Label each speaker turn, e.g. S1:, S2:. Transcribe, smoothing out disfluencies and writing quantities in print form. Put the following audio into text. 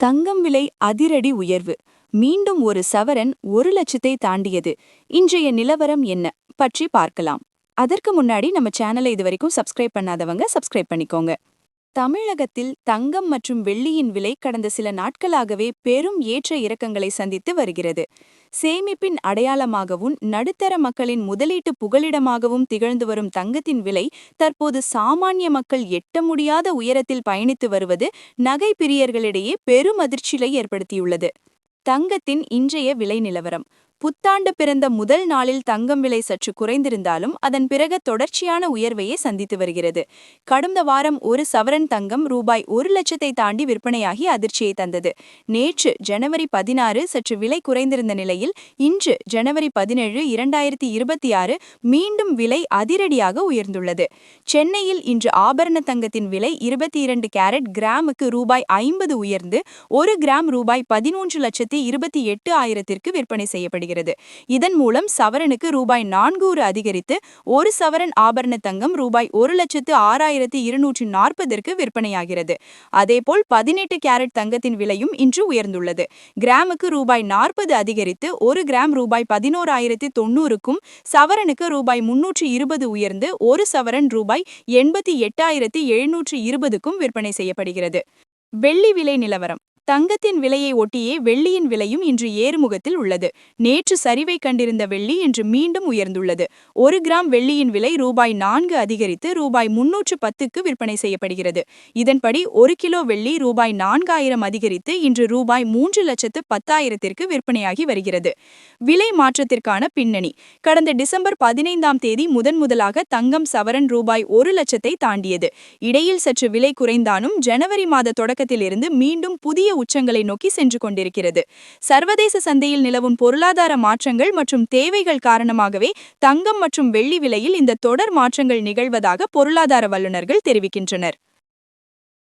S1: தங்கம் விலை அதிரடி உயர்வு. மீண்டும் ஒரு சவரன் 1,00,000-ஐ தாண்டியது. இன்றைய நிலவரம் என்ன பற்றி பார்க்கலாம். அதற்கு முன்னாடி நம்ம சேனலை இதுவரைக்கும் சப்ஸ்கிரைப் பண்ணாதவங்க சப்ஸ்கிரைப் பண்ணிக்கோங்க. தமிழகத்தில் தங்கம் மற்றும் வெள்ளியின் விலை கடந்த சில நாட்களாகவே பெரும் ஏற்ற இறக்கங்களை சந்தித்து வருகிறது. சேமிப்பின் அடையாளமாகவும் நடுத்தர மக்களின் முதலீட்டு புகலிடமாகவும் திகழ்ந்து வரும் தங்கத்தின் விலை தற்போது சாமானிய மக்கள் எட்ட முடியாத உயரத்தில் பயணித்து வருவது நகை பிரியர்களிடையே பெரும் அதிர்ச்சியை ஏற்படுத்தியுள்ளது. தங்கத்தின் இன்றைய விலை நிலவரம். புத்தாண்டு பிறந்த முதல் நாளில் தங்கம் விலை சற்று குறைந்திருந்தாலும் அதன் பிறகு தொடர்ச்சியான உயர்வையே சந்தித்து வருகிறது. கடந்த வாரம் ஒரு சவரன் தங்கம் ரூபாய் 1,00,000-ஐ தாண்டி விற்பனையாகி அதிர்ச்சியை தந்தது. நேற்று ஜனவரி 16 சற்று விலை குறைந்திருந்த நிலையில் இன்று ஜனவரி 17, 2026 மீண்டும் விலை அதிரடியாக உயர்ந்துள்ளது. சென்னையில் இன்று ஆபரண தங்கத்தின் விலை 22 கேரட் கிராமுக்கு ரூபாய் 50 உயர்ந்து 1 கிராம் ரூபாய் 13,28,000-க்கு விற்பனை செய்யப்படுகிறது. இதன் மூலம் சவரனுக்கு ரூபாய் 400 அதிகரித்து ஒரு சவரன் ஆபரண தங்கம் ரூபாய் 1,06,240-க்கு விற்பனையாகிறது. அதேபோல் 18 கேரட் தங்கத்தின் விலையும் இன்று உயர்ந்துள்ளது. கிராமுக்கு ரூபாய் 40 அதிகரித்து 1 கிராம் ரூபாய் 11,090-க்கும் சவரனுக்கு ரூபாய் 320 உயர்ந்து ஒரு சவரன் ரூபாய் 88,720-க்கும் விற்பனை செய்யப்படுகிறது. வெள்ளி விலை நிலவரம். தங்கத்தின் விலையை ஒட்டியே வெள்ளியின் விலையும் இன்று ஏறுமுகத்தில் உள்ளது. நேற்று சரிவை கண்டிருந்த வெள்ளி இன்று மீண்டும் உயர்ந்துள்ளது. 1 கிராம் வெள்ளியின் விலை ரூபாய் 4 அதிகரித்து ரூபாய் 310-க்கு விற்பனை செய்யப்படுகிறது. இதன்படி 1 கிலோ வெள்ளி ரூபாய் 4,000 அதிகரித்து இன்று ரூபாய் 3,10,000-க்கு விற்பனையாகி வருகிறது. விலை மாற்றத்திற்கான பின்னணி. கடந்த டிசம்பர் 15ஆம் தேதி முதன்முதலாக தங்கம் சவரன் ரூபாய் 1,00,000-ஐ தாண்டியது. இடையில் சற்று விலை குறைந்தாலும் ஜனவரி மாத தொடக்கத்திலிருந்து மீண்டும் புதிய உச்சங்களை நோக்கி சென்று கொண்டிருக்கிறது. சர்வதேச சந்தையில் நிலவும் பொருளாதார மாற்றங்கள் மற்றும் தேவைகள் காரணமாகவே தங்கம் மற்றும் வெள்ளி விலையில் இந்த தொடர் மாற்றங்கள் நிகழ்வதாக பொருளாதார வல்லுநர்கள் தெரிவிக்கின்றனர்.